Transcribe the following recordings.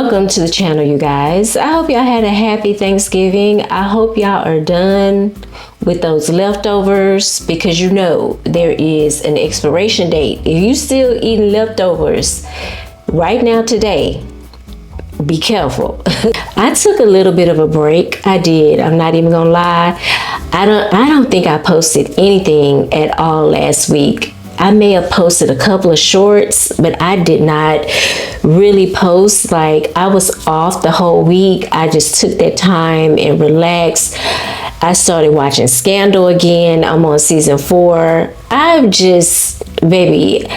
Welcome to the channel, you guys. I hope y'all had a happy Thanksgiving. I hope y'all are done with those leftovers, because you know there is an expiration date. If you still eating leftovers right now today, be careful. I took a little bit of a break. I did. I'm not even gonna lie. I don't think I posted anything at all last week. I may have posted a couple of shorts, but I did not really post. Like, I was off the whole week. I just took that time and relaxed. I started watching Scandal again. I'm on season 4. I've been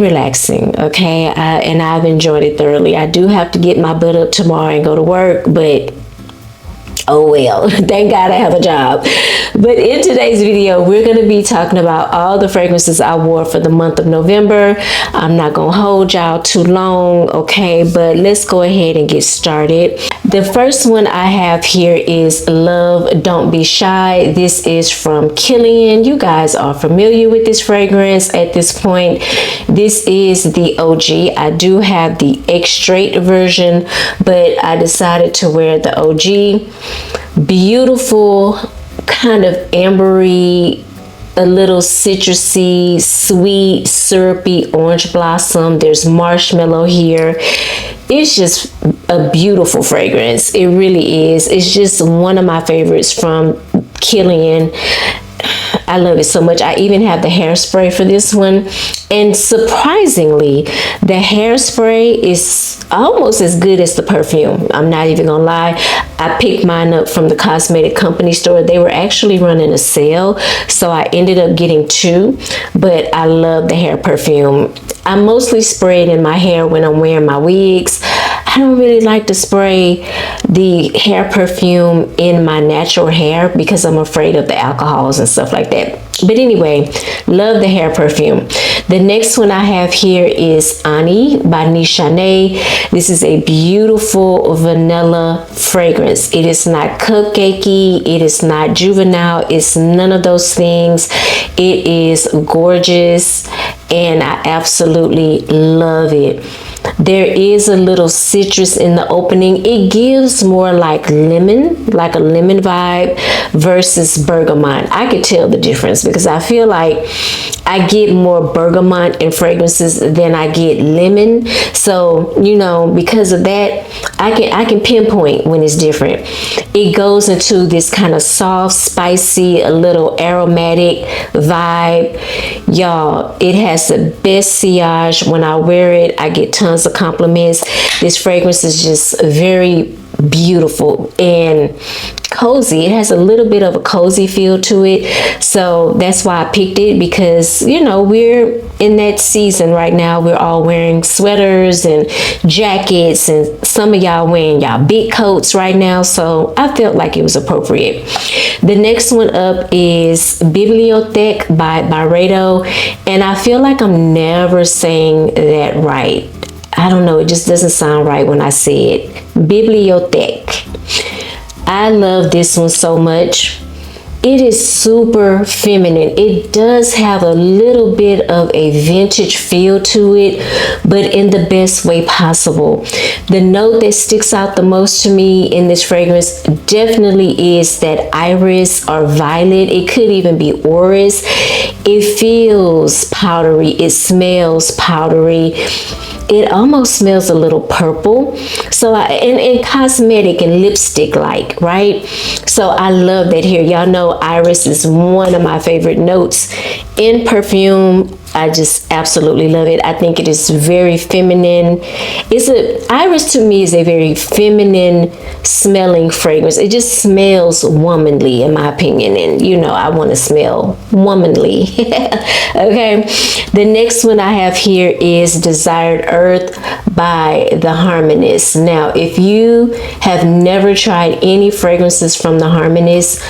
relaxing, okay? And I've enjoyed it thoroughly. I do have to get my butt up tomorrow and go to work, but oh well, thank God I have a job. But in today's video, we're going to be talking about all the fragrances I wore for the month of November. I'm not going to hold y'all too long, okay? But let's go ahead and get started. The first one I have here is Love Don't Be Shy. This is from Kilian. You guys are familiar with this fragrance at this point. This is the OG. I do have the X-Straight version, but I decided to wear the OG. Beautiful, kind of ambery, a little citrusy, sweet, syrupy orange blossom. There's marshmallow here. It's just a beautiful fragrance. It really is. It's just one of my favorites from Kilian. I love it so much. I even have the hairspray for this one. And surprisingly, the hairspray is almost as good as the perfume. I'm not even gonna lie. I picked mine up from the cosmetic company store. They were actually running a sale, so I ended up getting 2, but I love the hair perfume. I mostly spray it in my hair when I'm wearing my wigs. I don't really like to spray the hair perfume in my natural hair because I'm afraid of the alcohols and stuff like that. But anyway, love the hair perfume. The next one I have here is Ani by Nishane. This is a beautiful vanilla fragrance. It is not cupcakey. It is not juvenile. It's none of those things. It is gorgeous, and I absolutely love it. There is a little citrus in the opening. It gives more like lemon, like a lemon vibe versus bergamot. I could tell the difference because I feel like I get more bergamot in fragrances than I get lemon. So, you know, because of that, I can pinpoint when it's different. It goes into this kind of soft, spicy, a little aromatic vibe. Y'all, it has the best sillage. When I wear it, I get tons of compliments. This fragrance is just very beautiful and cozy. It has a little bit of a cozy feel to it, so that's why I picked it, because you know we're in that season right now. We're all wearing sweaters and jackets, and some of y'all wearing y'all big coats right now, so I felt like it was appropriate. The next one up is Bibliothèque by Byredo, and I feel like I'm never saying that right. I don't know, it just doesn't sound right when I say it. Bibliothèque. I love this one so much. It is super feminine. It does have a little bit of a vintage feel to it, but in the best way possible. The note that sticks out the most to me in this fragrance definitely is that iris or violet. It could even be orris. It feels powdery. It smells powdery. It almost smells a little purple. So and cosmetic and lipstick like, right? So I love that here. Y'all know iris is one of my favorite notes in perfume. I just absolutely love it. I think it is very feminine. Iris to me is a very feminine smelling fragrance. It just smells womanly in my opinion. And you know, I want to smell womanly. Okay. The next one I have here is Desired Earth by The Harmonist. Now, if you have never tried any fragrances from The Harmonist,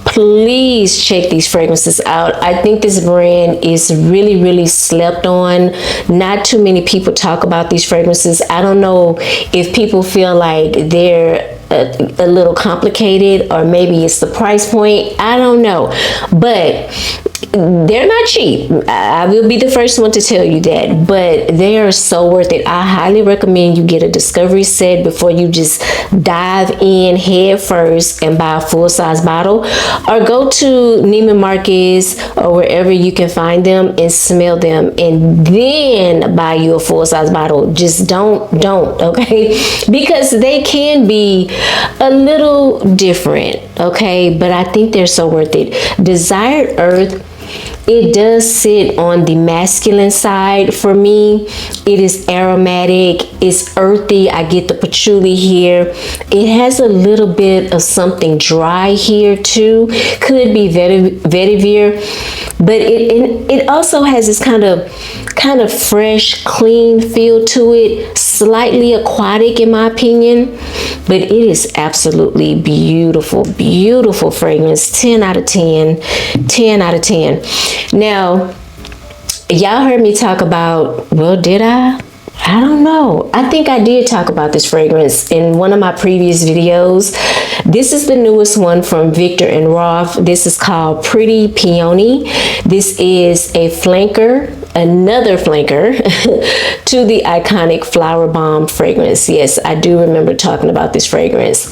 please check these fragrances out. I think this brand is really, really slept on. Not too many people talk about these fragrances. I don't know if people feel like they're a little complicated, or maybe it's the price point. I don't know. But they're not cheap. I will be the first one to tell you that, but they are so worth it. I highly recommend you get a discovery set before you just dive in head first and buy a full-size bottle, or go to Neiman Marcus or wherever you can find them and smell them, and then buy you a full-size bottle. Just don't, okay? Because they can be a little different, okay? But I think they're so worth it. Desired Earth, it does sit on the masculine side for me. It is aromatic, it's earthy. I get the patchouli here. It has a little bit of something dry here too. Could be vetiver, but it also has this kind of fresh, clean feel to it. Slightly aquatic in my opinion, but it is absolutely beautiful, beautiful fragrance. 10 out of 10, 10 out of 10. Now, y'all heard me talk about, well, did I? I don't know. I think I did talk about this fragrance in one of my previous videos. This is the newest one from Viktor and Rolf. This is called Pretty Peony. This is a flanker, another flanker to the iconic Flower Bomb fragrance. Yes, I do remember talking about this fragrance.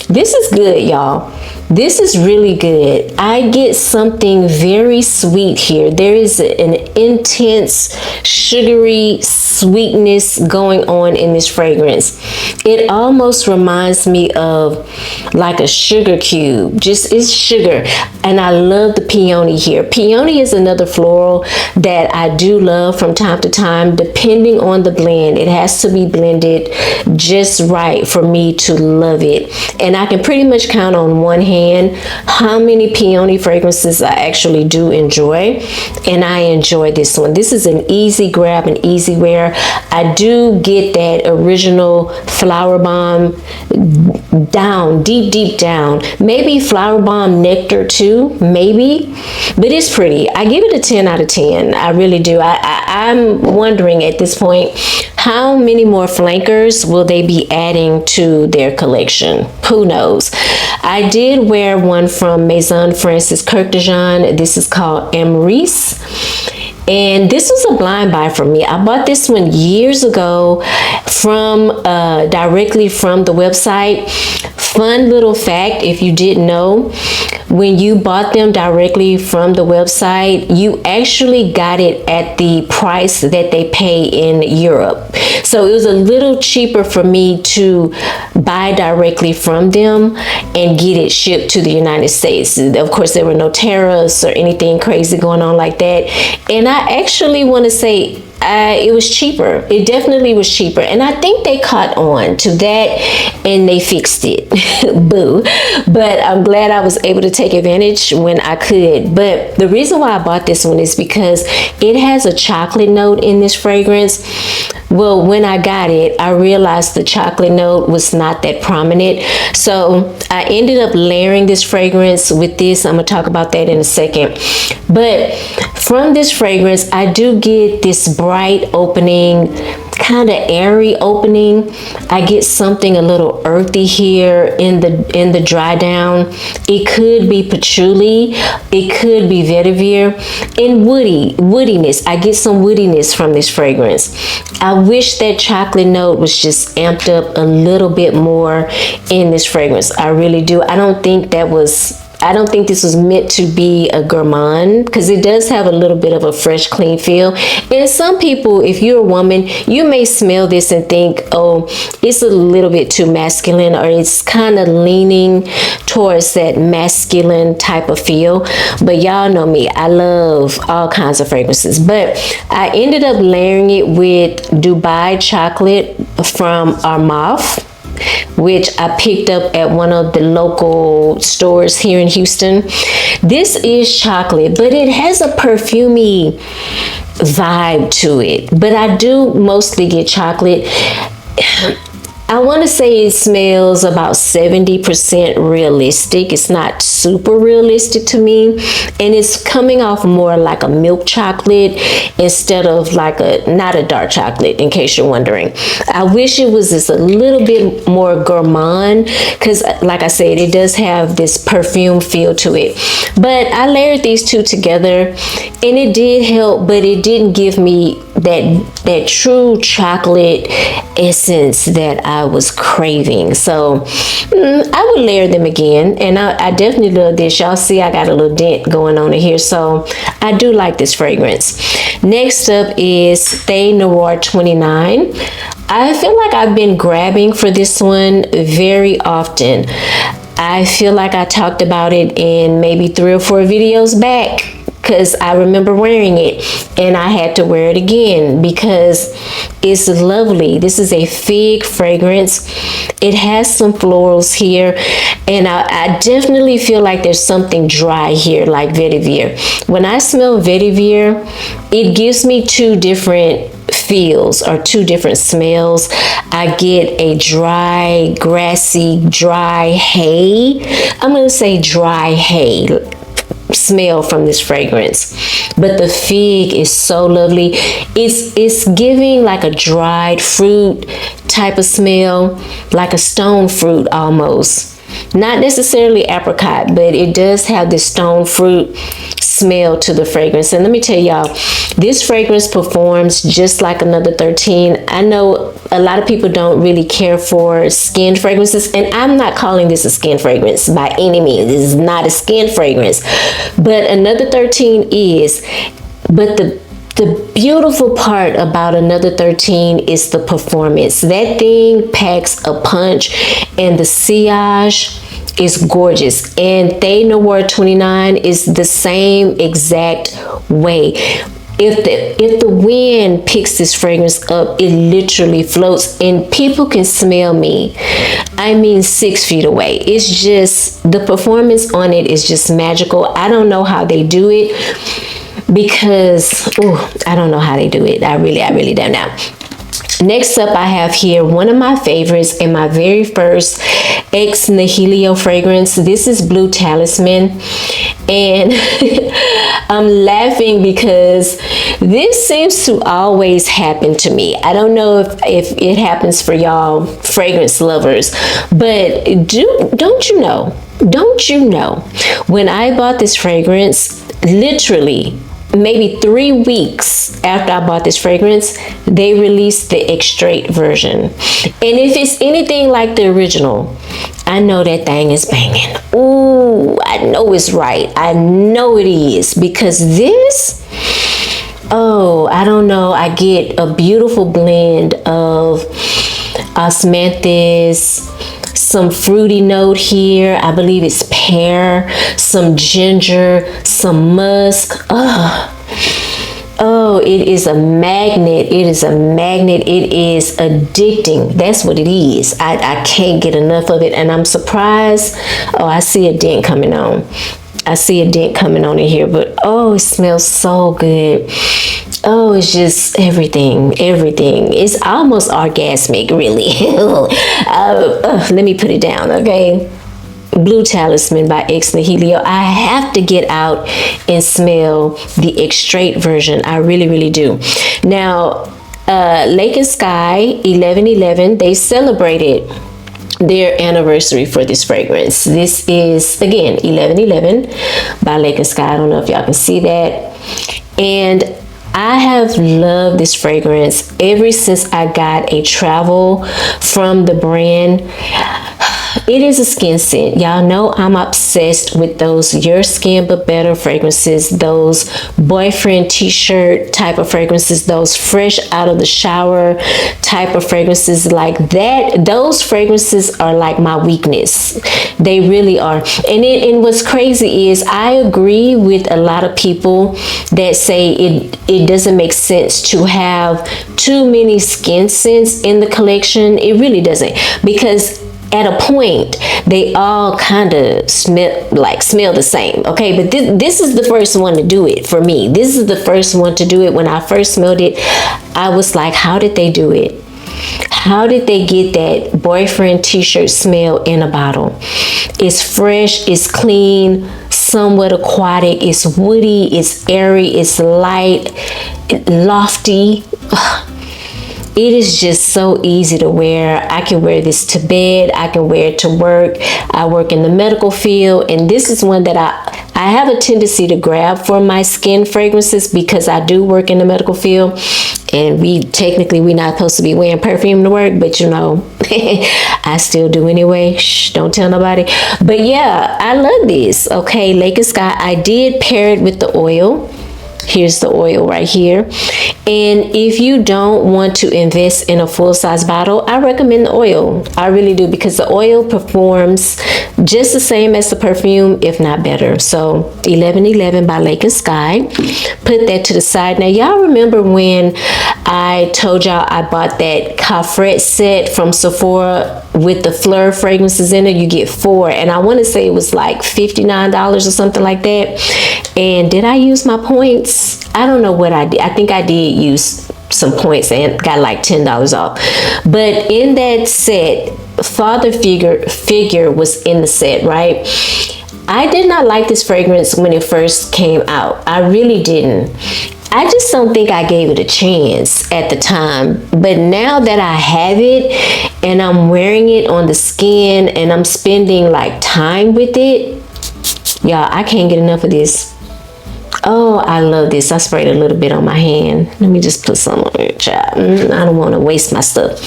This is good, y'all. This is really good. I get something very sweet here. There is an intense sugary sweetness going on in this fragrance. It almost reminds me of like a sugar cube. Just, it's sugar. And I love the peony here. Peony is another floral that I do love from time to time, depending on the blend. It has to be blended just right for me to love it. And I can pretty much count on one hand how many peony fragrances I actually do enjoy, and I enjoy this one. This is an easy grab and easy wear. I do get that original Flower Bomb down, deep down. Maybe Flower Bomb nectar too, maybe, but it's pretty. I give it a 10 out of 10. I really do. I'm wondering at this point, how many more flankers will they be adding to their collection? Who knows? I did wear one from Maison Francis Kirk de Jean. This is called Amrise. And this was a blind buy for me. I bought this one years ago from directly from the website. Fun little fact, if you didn't know, when you bought them directly from the website, you actually got it at the price that they pay in Europe. So it was a little cheaper for me to buy directly from them and get it shipped to the United States. Of course, there were no tariffs or anything crazy going on like that. And I actually want to say it was cheaper. It definitely was cheaper. And I think they caught on to that and they fixed it. Boo. But I'm glad I was able to take advantage when I could. But the reason why I bought this one is because it has a chocolate note in this fragrance. Well, when I got it, I realized the chocolate note was not that prominent. So I ended up layering this fragrance with this. I'm going to talk about that in a second. But from this fragrance, I do get this bright opening, kind of airy opening. I get something a little earthy here in the dry down. It could be patchouli, it could be vetiver, and woodiness. I get some woodiness from this fragrance. I wish that chocolate note was just amped up a little bit more in this fragrance. I really do. I don't think this was meant to be a gourmand, because it does have a little bit of a fresh, clean feel. And some people, if you're a woman, you may smell this and think, oh, it's a little bit too masculine, or it's kind of leaning towards that masculine type of feel. But y'all know me, I love all kinds of fragrances. But I ended up layering it with Dubai chocolate from Armaf, which I picked up at one of the local stores here in Houston. This is chocolate, but it has a perfumey vibe to it. But I do mostly get chocolate. I want to say it smells about 70% realistic. It's not super realistic to me. And it's coming off more like a milk chocolate instead of like not a dark chocolate, in case you're wondering. I wish it was just a little bit more gourmand, because like I said, it does have this perfume feel to it. But I layered these two together and it did help, but it didn't give me that true chocolate essence that I was craving. So I would layer them again, and I definitely love this. Y'all see I got a little dent going on in here, so I do like this fragrance. Next up is Thé Noir 29. I feel like I've been grabbing for this one very often. I feel like I talked about it in maybe 3 or 4 videos back, because I remember wearing it and I had to wear it again because it's lovely. This is a fig fragrance. It has some florals here, and I definitely feel like there's something dry here, like vetiver. When I smell vetiver, it gives me 2 different feels or 2 different smells. I get a dry, grassy, dry hay. I'm going to say dry hay smell from this fragrance, but the fig is so lovely. It's giving like a dried fruit type of smell, like a stone fruit almost. Not necessarily apricot, but it does have this stone fruit smell to the fragrance. And let me tell y'all, this fragrance performs just like Another 13. I know a lot of people don't really care for skin fragrances, and I'm not calling this a skin fragrance by any means. This is not a skin fragrance, but Another 13 is. But the beautiful part about Another 13 is the performance. That thing packs a punch, and the sillage is gorgeous. And Thé Noir 29 is the same exact way. If the wind picks this fragrance up, it literally floats, and people can smell me. I mean, 6 feet away. It's just, the performance on it is just magical. I don't know how they do it, because I don't know how they do it. I really don't know. Next up, I have here one of my favorites and my very first ex nihilo fragrance. This is Blue Talisman, and I'm laughing because this seems to always happen to me. I don't know if it happens for y'all fragrance lovers, but don't you know, when I bought this fragrance, literally maybe 3 weeks after I bought this fragrance, they released the extrait version. And if it's anything like the original, I know that thing is banging. Ooh, I know it's right. I know it is, because this, I don't know, I get a beautiful blend of osmanthus, some fruity note here. I believe it's pear, some ginger, some musk. Oh, it is a magnet. It is a magnet. It is addicting. That's what it is. I can't get enough of it. And I'm surprised. Oh, I see a dent coming on. I see a dent coming on in here, but it smells so good. Oh, it's just everything. It's almost orgasmic, really. Let me put it down, okay? Blue Talisman by Ex Nihilo. I have to get out and smell the extrait version. I really do. Now, Lake and Sky 1111, they celebrated their anniversary for this fragrance. This is, again, 1111 by Lake and Sky. I don't know if y'all can see that. And I have loved this fragrance ever since I got a travel from the brand. It is a skin scent. Y'all know I'm obsessed with those Your Skin But Better fragrances, those boyfriend t-shirt type of fragrances, those fresh out of the shower type of fragrances like that. Those fragrances are like my weakness. They really are. And what's crazy is I agree with a lot of people that say it doesn't make sense to have too many skin scents in the collection. It really doesn't, because at a point they all kind of smell the same, okay? But this is the first one to do it for me. This is the first one to do it. When I first smelled it, I was like, how did they do it? How did they get that boyfriend t-shirt smell in a bottle? It's fresh, it's clean, somewhat aquatic, it's woody, it's airy, it's light, lofty. It is just so easy to wear. I can wear this to bed. I can wear it to work. I work in the medical field, and this is one that I have a tendency to grab for my skin fragrances because I do work in the medical field, and we're not supposed to be wearing perfume to work, but you know, I still do anyway. Shh, don't tell nobody. But yeah, I love this. Okay, Lake and Sky. I did pair it with the oil. Here's the oil right here. And if you don't want to invest in a full-size bottle, I recommend the oil. I really do, because the oil performs just the same as the perfume, if not better. So 1111 by Lake and Sky. Put that to the side. Now, y'all remember when I told y'all I bought that coffret set from Sephora with the Fleur fragrances in it? You get 4, and I want to say it was like $59 or something like that. And did I use my points? I don't know what I did. I think I did use some points and got like $10 off. But in that set, Father Figure was in the set, right? I did not like this fragrance when it first came out. I really didn't. I just don't think I gave it a chance at the time. But now that I have it and I'm wearing it on the skin and I'm spending like time with it, y'all, I can't get enough of this. Oh, I love this. I sprayed a little bit on my hand. Let me just put some on it, child. I don't want to waste my stuff.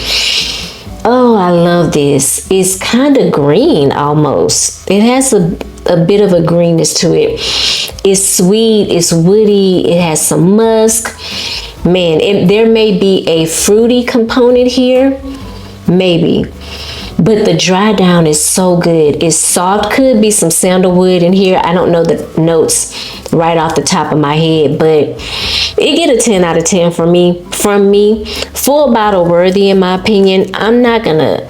Oh, I love this. It's kind of green almost. It has a bit of a greenness to it. It's sweet. It's woody. It has some musk. Man, there may be a fruity component here. Maybe. But the dry down is so good. It's soft. Could be some sandalwood in here. I don't know the notes right off the top of my head, but it get a 10 out of 10 from me. Full bottle worthy in my opinion. I'm not gonna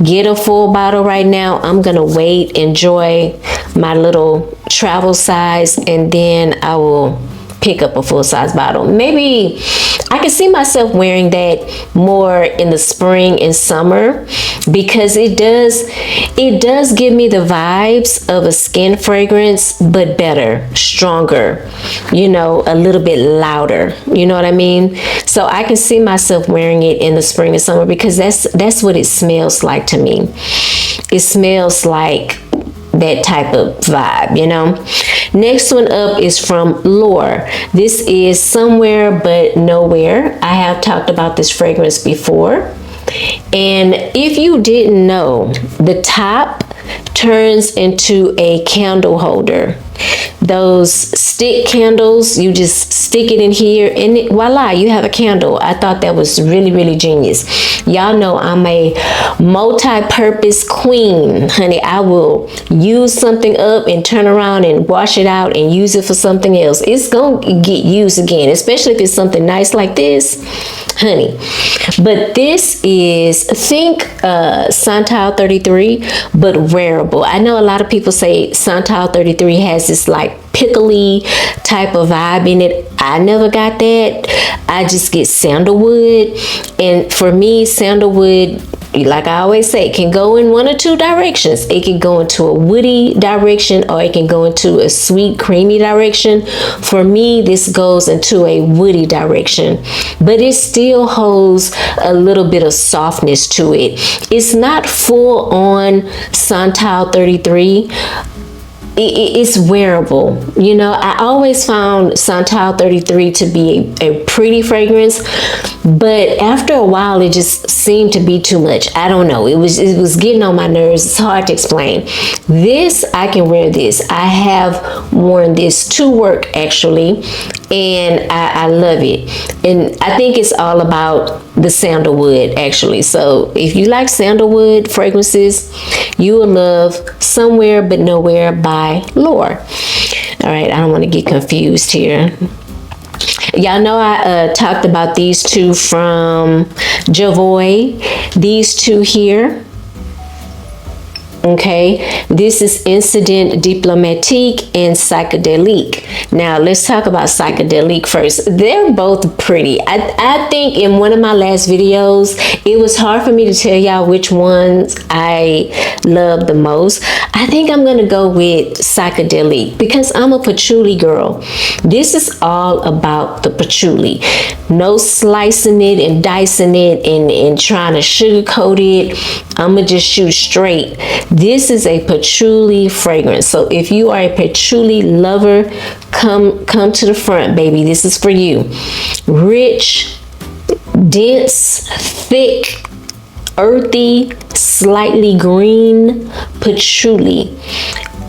get a full bottle right now. I'm gonna wait, enjoy my little travel size, and then I will pick up a full-size bottle. Maybe I can see myself wearing that more in the spring and summer, because it does give me the vibes of a skin fragrance, but better, stronger, you know, a little bit louder, you know what I mean? So I can see myself wearing it in the spring and summer, because that's what it smells like to me. It smells like that type of vibe, you know. Next one up is from Lure. This is Somewhere But Nowhere. I have talked about this fragrance before, and if you didn't know, the top turns into a candle holder. Those stick candles, you just stick it in here and voila, you have a candle. I thought that was really, really genius. Y'all know I'm a multi-purpose queen, honey. I will use something up and turn around and wash it out and use it for something else. It's gonna get used again, especially if it's something nice like this, honey. But this is, think Santal 33, but wearable. I know a lot of people say Santal 33 has this like pickly type of vibe in it. I never got that. I just get sandalwood, and for me, sandalwood, like I always say, can go in one or two directions. It can go into a woody direction, or it can go into a sweet, creamy direction. For me, this goes into a woody direction, but it still holds a little bit of softness to it. It's not full on Santal 33. It's wearable. You know, I always found Santal 33 to be a pretty fragrance, but after a while it just seemed to be too much. I don't know. It was getting on my nerves. It's hard to explain. This, I can wear this. I have worn this to work actually, and I love it. And I think it's all about the sandalwood actually. So if you like sandalwood fragrances, you will love Somewhere But Nowhere by Lure. All right, I don't want to get confused here. Y'all know I talked about these two from Javoy. These two here. Okay, this is Incident Diplomatique and Psychedelique. Now let's talk about Psychedelique first. They're both pretty. I think in one of my last videos, it was hard for me to tell y'all which ones I love the most. I think I'm gonna go with Psychedelique because I'm a patchouli girl. This is all about the patchouli. No slicing it and dicing it and trying to sugarcoat it. I'ma just shoot straight. This is a patchouli fragrance. So if you are a patchouli lover, come to the front, baby. This is for you. Rich, dense, thick, earthy, slightly green patchouli.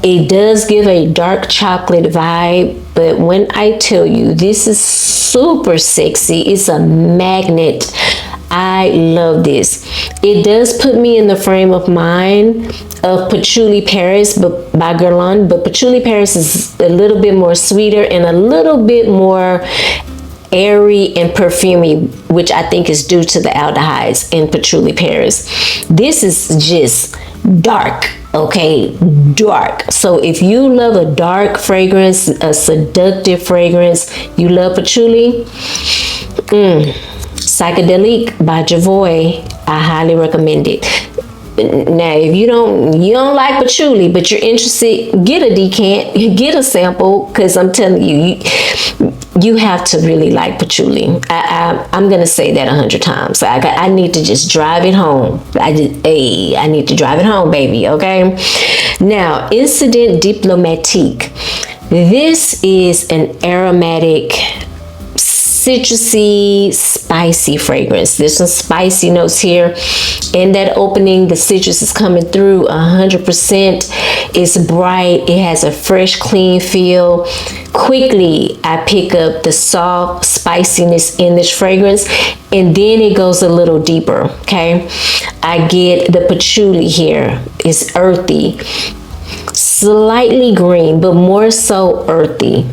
It does give a dark chocolate vibe, but when I tell you this is super sexy, it's a magnet. I love this. It does put me in the frame of mind of Patchouli Paris by Guerlain, but Patchouli Paris is a little bit more sweeter and a little bit more airy and perfumey, which I think is due to the aldehydes in Patchouli Paris. This is just dark. Okay, dark. So if you love a dark fragrance, a seductive fragrance, you love patchouli, Psychedelique by Javoy, I highly recommend it. Now, if you don't like patchouli, but you're interested, get a decant, get a sample, because I'm telling you, you have to really like patchouli. I'm gonna say that 100 times. I need to just drive it home. I need to drive it home, baby. Okay. Now, Incident Diplomatique. This is an aromatic, citrusy, spicy fragrance. There's some spicy notes here. In that opening, the citrus is coming through 100%. It's bright. It has a fresh, clean feel. Quickly, I pick up the soft spiciness in this fragrance, and then it goes a little deeper. Okay, I get the patchouli here. It's earthy, slightly green, but more so earthy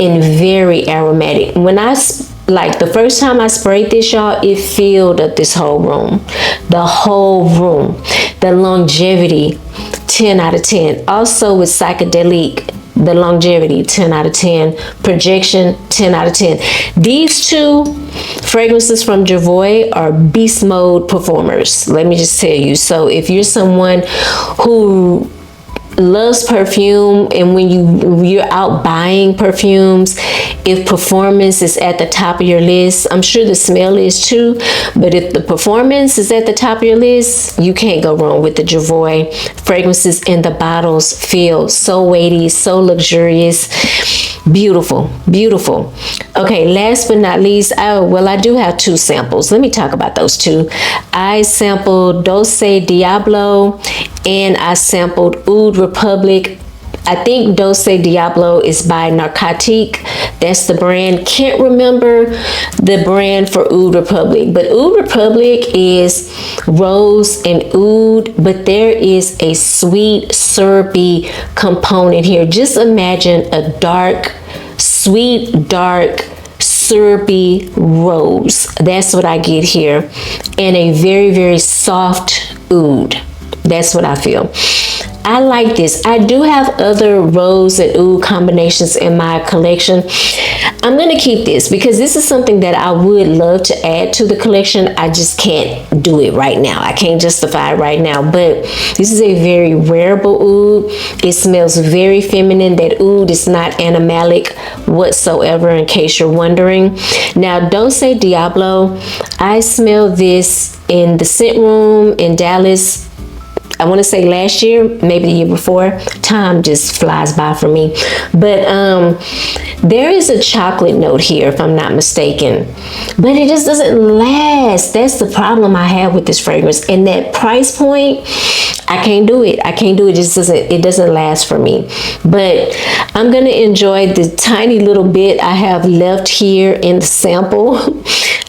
and very aromatic. When the first time I sprayed this, y'all, it filled up this whole room. The whole room. The longevity, 10 out of 10. Also with Psychedelique, the longevity, 10 out of 10. Projection, 10 out of 10. These two fragrances from Javoy are beast mode performers. Let me just tell you. So if you're someone who loves perfume, and when you're out buying perfumes, if performance is at the top of your list, I'm sure the smell is too, but if the performance is at the top of your list, you can't go wrong with the Javoy fragrances. And the bottles feel so weighty, so luxurious. Beautiful, beautiful. Okay, last but not least, I do have two samples. Let me talk about those two. I sampled Dolce Diablo and I sampled Oud Republic. I think Dolce Diablo is by Narcotique. That's the brand. Can't remember the brand for Oud Republic, but Oud Republic is rose and oud, but there is a sweet, syrupy component here. Just imagine a dark, sweet, dark, syrupy rose. That's what I get here. And a very, very soft oud. That's what I feel. I like this. I do have other rose and oud combinations in my collection. I'm going to keep this because this is something that I would love to add to the collection. I just can't do it right now. I can't justify it right now, but this is a very wearable oud. It smells very feminine. That oud is not animalic whatsoever, in case you're wondering. Now, Dolce Diablo, I smell this in the scent room in Dallas. I want to say last year, maybe the year before. Time just flies by for me. But there is a chocolate note here, if I'm not mistaken. But it just doesn't last. That's the problem I have with this fragrance. And that price point, I can't do it. I can't do it. It doesn't last for me. But I'm going to enjoy the tiny little bit I have left here in the sample.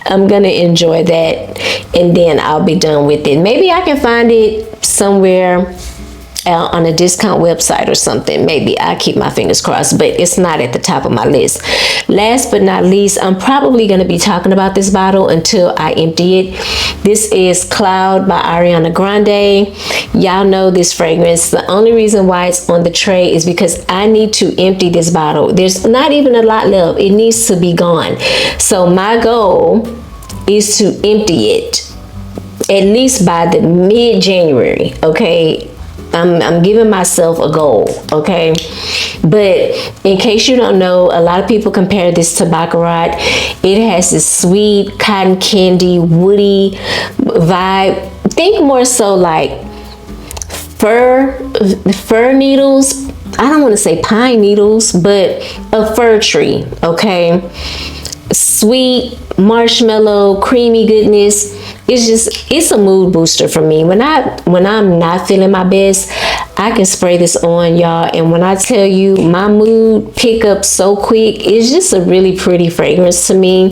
I'm going to enjoy that, and then I'll be done with it. Maybe I can find it somewhere out on a discount website or something. Maybe I keep my fingers crossed, but it's not at the top of my list. Last but not least, I'm probably going to be talking about this bottle until I empty it. This is Cloud by Ariana Grande. Y'all know this fragrance. The only reason why it's on the tray is because I need to empty this bottle. There's not even a lot left. It needs to be gone. So my goal is to empty it at least by the mid-January, okay? I'm giving myself a goal, okay? But in case you don't know, a lot of people compare this to Baccarat. It has this sweet cotton candy, woody vibe. Think more so like fir needles. I don't want to say pine needles, but a fir tree, okay? Sweet, marshmallow, creamy goodness. It's a mood booster for me. When I'm not feeling my best, I can spray this on, y'all. And when I tell you my mood pick up so quick, it's just a really pretty fragrance to me.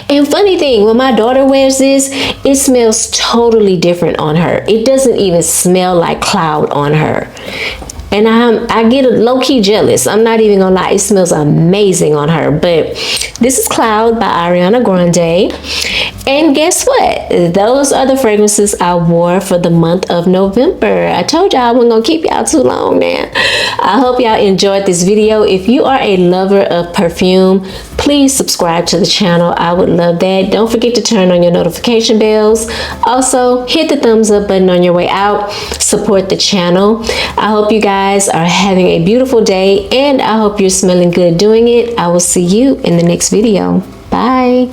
And funny thing, when my daughter wears this, it smells totally different on her. It doesn't even smell like Cloud on her. And I get low-key jealous. I'm not even gonna lie. It smells amazing on her. But this is Cloud by Ariana Grande. And guess what? Those are the fragrances I wore for the month of November. I told y'all I wasn't gonna keep y'all too long now. I hope y'all enjoyed this video. If you are a lover of perfume, please subscribe to the channel. I would love that. Don't forget to turn on your notification bells. Also, hit the thumbs up button on your way out. Support the channel. I hope you guys are having a beautiful day, and I hope you're smelling good doing it. I will see you in the next video. Bye.